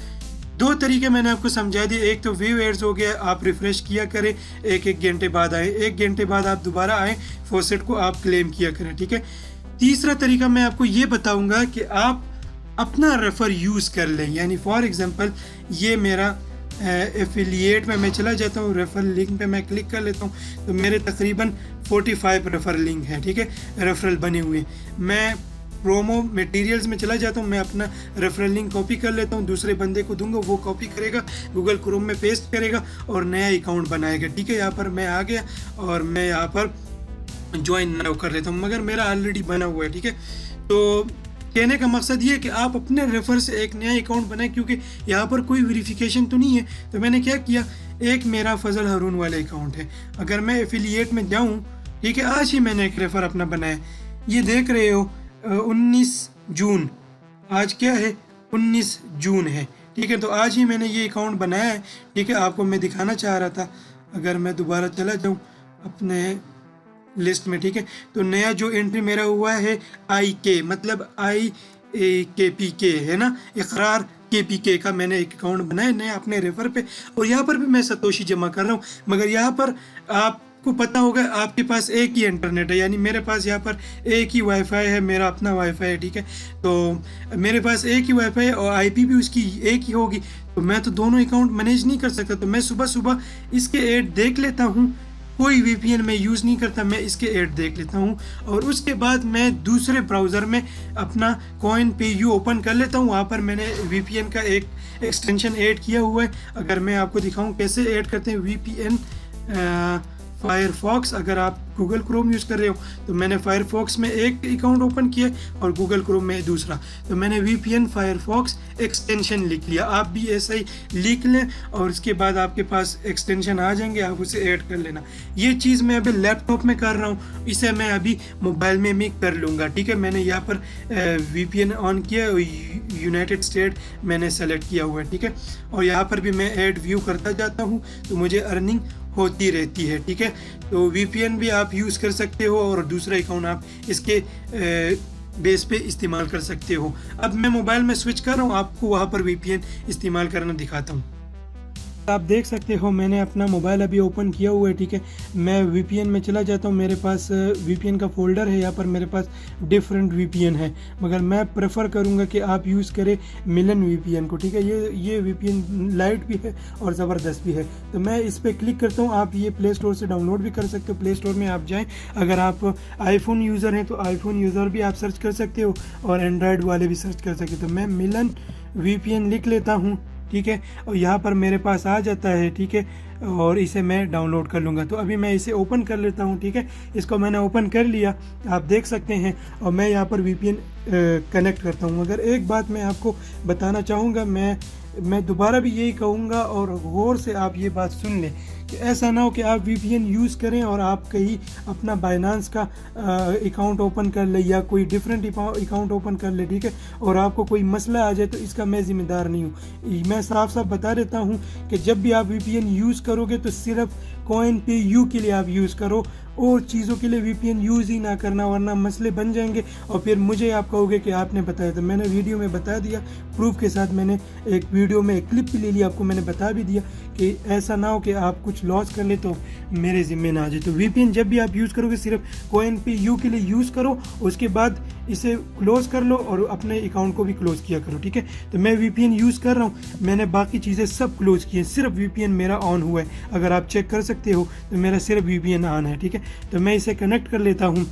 दो तरीके मैंने आपको समझा दिए, एक तो व्यू एड्स हो गया, आप रिफ्रेश किया करें, एक घंटे बाद आए, 1 घंटे बाद आप दोबारा आए, फॉसेट को आप क्लेम किया करें। ठीक है, तीसरा तरीका मैं आपको ये बताऊंगा कि आप अपना रेफर यूज़ कर लें। यानी फॉर एग्जांपल ये मेरा एफिलिएट में मैं चला जाता हूँ, रेफर लिंक पे मैं क्लिक कर लेता हूँ तो मेरे तकरीबन 45 रेफर लिंक हैं। ठीक है, रेफरल बने हुए। मैं प्रोमो मटेरियल्स में चला जाता हूँ, मैं अपना रेफरल लिंक कॉपी कर लेता हूँ, दूसरे बंदे को दूंगा, वो कॉपी करेगा, गूगल क्रोम में पेस्ट करेगा और नया अकाउंट बनाएगा। ठीक है, यहाँ पर मैं आ गया और मैं यहाँ पर ज्वाइन नाउ कर लेता हूँ, मगर मेरा ऑलरेडी बना हुआ है। ठीक है, तो कहने का मकसद ये है कि आप अपने रेफर से एक नया अकाउंट बनाएं, क्योंकि यहाँ पर कोई वेरिफिकेशन तो नहीं है। तो मैंने क्या किया, एक मेरा फजल हारून वाले अकाउंट है, अगर मैं एफिलिएट में जाऊँ, ठीक है, आज ही मैंने एक रेफर अपना बनाया, ये देख रहे हो 19 जून, आज क्या है 19 जून है। ठीक है, तो आज ही मैंने ये अकाउंट बनाया है। ठीक है, आपको मैं दिखाना चाह रहा था, अगर मैं दोबारा चला जाऊँ अपने लिस्ट में। ठीक है, तो नया जो एंट्री मेरा हुआ है IK, मतलब IKPK है ना, इकरार KPK का मैंने एक अकाउंट बनाया नया अपने रेफर पे और यहाँ पर भी मैं सतोशी जमा कर रहा हूँ। मगर यहाँ पर आपको पता होगा आपके पास एक ही इंटरनेट है, यानी मेरे पास यहाँ पर एक ही वाईफाई है, मेरा अपना वाईफाई है। ठीक है, तो मेरे पास एक ही वाईफाई है और IP भी उसकी एक ही होगी, तो मैं तो दोनों अकाउंट मैनेज नहीं कर सकता। तो मैं सुबह सुबह इसके ऐड देख लेता हूँ, कोई VPN मैं यूज़ नहीं करता, मैं इसके ऐड देख लेता हूँ और उसके बाद मैं दूसरे ब्राउज़र में अपना CoinPayu ओपन कर लेता हूँ। वहाँ पर मैंने VPN का एक एक्सटेंशन ऐड किया हुआ है। अगर मैं आपको दिखाऊँ कैसे ऐड करते हैं VPN फायरफॉक्स, अगर आप गूगल क्रोम यूज़ कर रहे हो तो मैंने फायरफॉक्स में एक अकाउंट ओपन किया और गूगल क्रोम में दूसरा, तो मैंने VPN फायरफॉक्स एक्सटेंशन लिख लिया। आप भी ऐसा ही लिख लें और उसके बाद आपके पास एक्सटेंशन आ जाएंगे, आप उसे ऐड कर लेना। ये चीज़ मैं अभी लैपटॉप में कर रहा हूँ, इसे मैं अभी मोबाइल में भी कर लूँगा। ठीक है, मैंने यहाँ पर VPN ऑन किया और यूनाइटेड स्टेट मैंने सेलेक्ट किया हुआ है। ठीक है, और यहाँ पर भी मैं ऐड व्यू करता जाता हूँ तो मुझे अर्निंग होती रहती है। ठीक है, तो VPN भी आप यूज़ कर सकते हो और दूसरा अकाउंट आप इसके बेस पे इस्तेमाल कर सकते हो। अब मैं मोबाइल में स्विच कर रहा हूँ, आपको वहाँ पर VPN इस्तेमाल करना दिखाता हूँ। आप देख सकते हो मैंने अपना मोबाइल अभी ओपन किया हुआ है। ठीक है, मैं VPN में चला जाता हूँ, मेरे पास VPN का फोल्डर है, यहाँ पर मेरे पास डिफरेंट VPN है, मगर मैं प्रेफर करूँगा कि आप यूज़ करें मिलन VPN को। ठीक है, ये VPN लाइट भी है और ज़बरदस्त भी है, तो मैं इस पर क्लिक करता हूँ। आप ये प्ले स्टोर से डाउनलोड भी कर सकते हो, प्ले स्टोर में आप जाएँ। अगर आप iPhone यूज़र हैं तो iPhone यूज़र भी आप सर्च कर सकते हो और एंड्रॉयड वाले भी सर्च कर सकते हो। तो मैं मिलन VPN लिख लेता हूँ। ठीक है, और यहाँ पर मेरे पास आ जाता है। ठीक है, और इसे मैं डाउनलोड कर लूँगा। तो अभी मैं इसे ओपन कर लेता हूँ। ठीक है, इसको मैंने ओपन कर लिया, आप देख सकते हैं, और मैं यहाँ पर VPN कनेक्ट करता हूँ। मगर एक बात मैं आपको बताना चाहूँगा, मैं दोबारा भी यही कहूँगा और गौर से आप ये बात सुन लें कि ऐसा ना हो कि आप VPN यूज़ करें और आप कहीं अपना बाइनांस का अकाउंट ओपन कर ले या कोई डिफरेंट अकाउंट ओपन कर ले। ठीक है, और आपको कोई मसला आ जाए तो इसका मैं ज़िम्मेदार नहीं हूँ। मैं साफ साफ बता देता हूँ कि जब भी आप VPN यूज़ करोगे तो सिर्फ CoinPayu के लिए आप यूज़ करो, और चीज़ों के लिए VPN यूज़ ही ना करना, वरना मसले बन जाएंगे और फिर मुझे आप कहोगे कि आपने बताया। तो मैंने वीडियो में बता दिया, प्रूफ के साथ मैंने एक वीडियो में एक क्लिप भी ले लिया, आपको मैंने बता भी दिया कि ऐसा ना हो कि आप कुछ लॉस कर ले तो मेरे ज़िम्मे ना आ जाए। तो VPN जब भी आप यूज़ करोगे सिर्फ CoinPayu के लिए यूज़ करो, उसके बाद इसे क्लोज़ कर लो और अपने अकाउंट को भी क्लोज़ किया करो। ठीक है, तो मैं VPN यूज़ कर रहा हूँ, मैंने बाकी चीज़ें सब क्लोज़ की हैं, सिर्फ VPN मेरा ऑन हुआ है। अगर आप चेक कर सकते हो तो मेरा सिर्फ VPN ऑन है। ठीक है, तो मैं इसे कनेक्ट कर लेता हूँ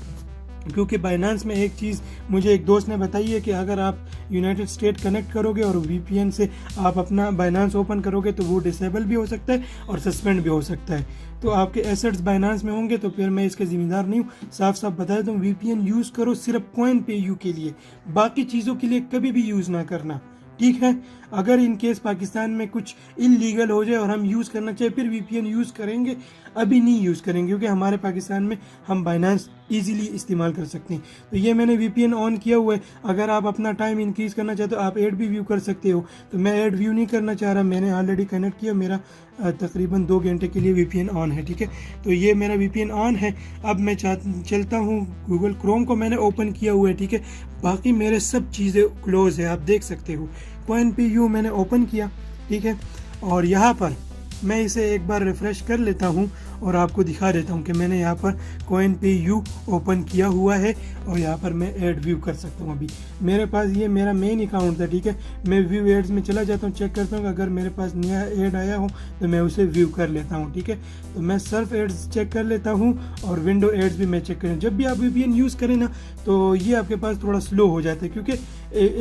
क्योंकि बाइनांस में एक चीज़ मुझे एक दोस्त ने बताई है कि अगर आप यूनाइटेड स्टेट कनेक्ट करोगे और वीपीएन से आप अपना बाइनांस ओपन करोगे तो वो डिसेबल भी हो सकता है और सस्पेंड भी हो सकता है। तो आपके एसेट्स बाइनांस में होंगे तो फिर मैं इसका जिम्मेदार नहीं हूँ। साफ साफ बता देता हूँ, वीपीएन यूज़ करो सिर्फ CoinPayU के लिए, बाकी चीज़ों के लिए कभी भी यूज़ ना करना, ठीक है। अगर इन केस पाकिस्तान में कुछ इलीगल हो जाए और हम यूज़ करना चाहे फिर वीपीएन यूज़ करेंगे, अभी नहीं यूज़ करेंगे क्योंकि हमारे पाकिस्तान में हम बाइनांस इजीली इस्तेमाल कर सकते हैं। तो ये मैंने वीपीएन ऑन किया हुआ है। अगर आप अपना टाइम इंक्रीज़ करना चाहते हो आप ऐड भी व्यू कर सकते हो, तो मैं ऐड व्यू नहीं करना चाह रहा, मैंने ऑलरेडी कनेक्ट किया, मेरा तकरीबन 2 घंटे के लिए वीपीएन ऑन है, ठीक है। तो ये मेरा वीपीएन ऑन है। अब मैं चलता हूँ, गूगल क्रोम को मैंने ओपन किया हुआ है, ठीक है। बाकी मेरे सब चीज़ें क्लोज है, आप देख सकते हो। CoinPayU मैंने ओपन किया, ठीक है। और यहाँ पर मैं इसे एक बार रिफ़्रेश कर लेता हूँ और आपको दिखा देता हूँ कि मैंने यहाँ पर CoinPayU ओपन किया हुआ है और यहाँ पर मैं ऐड व्यू कर सकता हूँ। अभी मेरे पास ये मेरा मेन अकाउंट था, ठीक है। मैं व्यू एड्स में चला जाता हूँ, चेक करता हूँ अगर मेरे पास नया ऐड आया हो तो मैं उसे व्यू कर लेता हूँ, ठीक है। तो मैं सर्फ एड्स चेक कर लेता हूँ और विंडो एड्स भी मैं चेक करूँ। जब भी आप वीपीएन यूज़ करें ना तो ये आपके पास थोड़ा स्लो हो जाता है, क्योंकि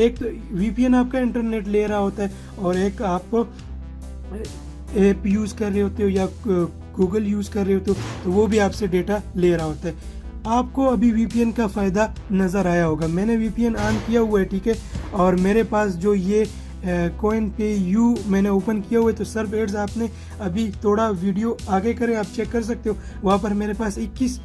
एक तो वीपीएन आपका इंटरनेट ले रहा होता है और एक आप ऐप यूज़ कर रहे होते हो या गूगल यूज़ कर रहे होते हो तो वो भी आपसे डेटा ले रहा होता है। आपको अभी वीपीएन का फ़ायदा नज़र आया होगा। मैंने वीपीएन ऑन किया हुआ है, ठीक है। और मेरे पास जो ये CoinPayU मैंने ओपन किया हुआ है, तो सर्फ एड्स आपने अभी थोड़ा वीडियो आगे करें, आप चेक कर सकते हो। वहाँ पर मेरे पास 21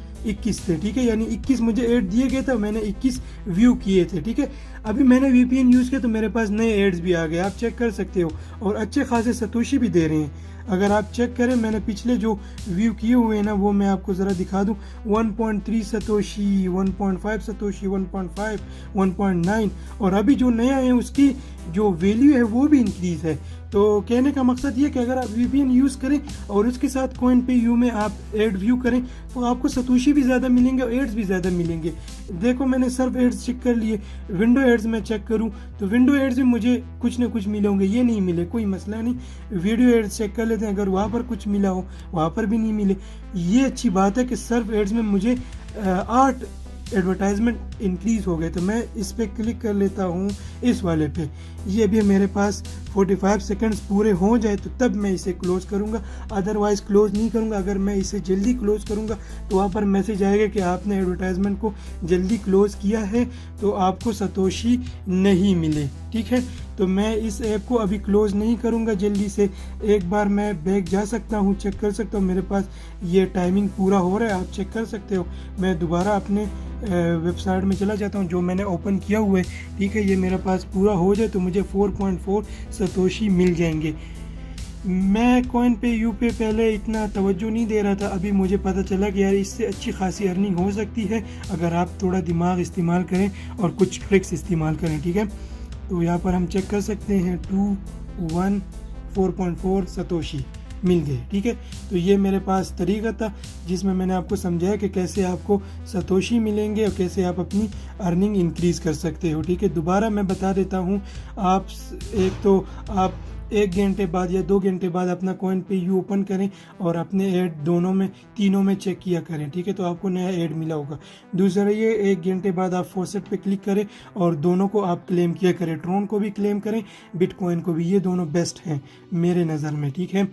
थे, ठीक है। यानी 21 मुझे ऐड दिए गए थे, मैंने 21 व्यू किए थे, ठीक है। अभी मैंने वीपीएन यूज़ किया तो मेरे पास नए एड्स भी आ गए, आप चेक कर सकते हो। और अच्छे खासे सतोशी भी दे रहे हैं। अगर आप चेक करें, मैंने पिछले जो व्यू किए हुए हैं ना वो मैं आपको ज़रा दिखा दूं। 1.3 सतोशी, 1.5 सतोशी, 1.5, 1.9 और अभी जो नया है उसकी जो वैल्यू है वो भी इंक्रीज़ है। तो कहने का मकसद ये कि अगर आप वीपीएन यूज़ करें और उसके साथ CoinPayU में आप ऐड व्यू करें तो आपको सतोशी भी ज़्यादा मिलेंगे और एड्स भी ज़्यादा मिलेंगे। देखो मैंने सर्फ एड्स चेक कर लिए, विंडो एड्स में चेक करूं तो विंडो एड्स में मुझे कुछ ना कुछ मिले होंगे, ये नहीं मिले कोई मसला नहीं। वीडियो एड्स चेक कर लेते हैं, अगर वहाँ पर कुछ मिला हो वहाँ पर भी नहीं मिले। ये अच्छी बात है कि सर्फ एड्स में मुझे 8 एडवर्टाइजमेंट इंक्रीज़ हो गए। तो मैं इस पर क्लिक कर लेता हूँ, इस वाले पे। ये भी मेरे पास 45 सेकंड्स पूरे हो जाए तो तब मैं इसे क्लोज़ करूँगा, अदरवाइज़ क्लोज़ नहीं करूँगा। अगर मैं इसे जल्दी क्लोज़ करूँगा तो वहाँ पर मैसेज आएगा कि आपने एडवर्टाइजमेंट को जल्दी क्लोज़ किया है तो आपको सतोशी नहीं मिले, ठीक है। तो मैं इस ऐप को अभी क्लोज़ नहीं करूँगा जल्दी से। एक बार मैं बैक जा सकता हूँ, चेक कर सकता हूँ मेरे पास ये टाइमिंग पूरा हो रहा है, आप चेक कर सकते हो। मैं दोबारा अपने वेबसाइट में चला जाता हूँ जो मैंने ओपन किया हुआ है, ठीक है। ये मेरे पास पूरा हो जाए तो मुझे 4.4 सतोशी मिल जाएंगे। मैं CoinPayU पे पहले इतना तवज्जो नहीं दे रहा था, अभी मुझे पता चला कि यार इससे अच्छी खासी अर्निंग हो सकती है अगर आप थोड़ा दिमाग इस्तेमाल करें और कुछ ट्रिक्स इस्तेमाल करें, ठीक है। तो यहाँ पर हम चेक कर सकते हैं 4.4 सतोशी मिल गए, ठीक है। तो ये मेरे पास तरीका था जिसमें मैंने आपको समझाया कि कैसे आपको सतोशी मिलेंगे और कैसे आप अपनी अर्निंग इंक्रीज़ कर सकते हो, ठीक है। दोबारा मैं बता देता हूँ, आप एक तो आप 1 घंटे बाद या 2 घंटे बाद अपना CoinPayU ओपन करें और अपने ऐड दोनों में तीनों में चेक किया करें, ठीक है। तो आपको नया ऐड मिला होगा। दूसरा ये 1 घंटे बाद आप फॉसेट पे क्लिक करें और दोनों को आप क्लेम किया करें, ट्रोन को भी क्लेम करें, बिटकॉइन को भी, ये दोनों बेस्ट हैं मेरे नज़र में, ठीक है।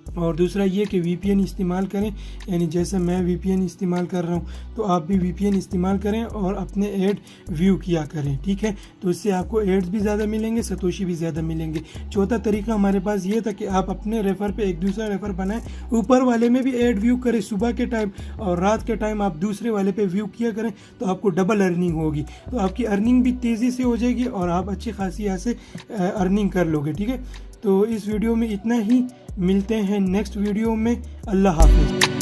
और दूसरा ये कि VPN इस्तेमाल करें, यानी जैसे मैं VPN इस्तेमाल कर रहा हूँ तो आप भी VPN इस्तेमाल करें और अपने ऐड व्यू किया करें, ठीक है। तो इससे आपको एड्स भी ज़्यादा मिलेंगे, सतोशी भी ज़्यादा मिलेंगे। चौथा तरीका हमारे पास ये था कि आप अपने रेफर पे एक दूसरा रेफर बनाएं, ऊपर वाले में भी ऐड व्यू करें सुबह के टाइम और रात के टाइम आप दूसरे वाले पे व्यू किया करें तो आपको डबल अर्निंग होगी। तो आपकी अर्निंग भी तेज़ी से हो जाएगी और आप अच्छी खासी यहाँ से अर्निंग कर लोगे, ठीक है। तो इस वीडियो में इतना ही, मिलते हैं नेक्स्ट वीडियो में। अल्लाह हाफिज़।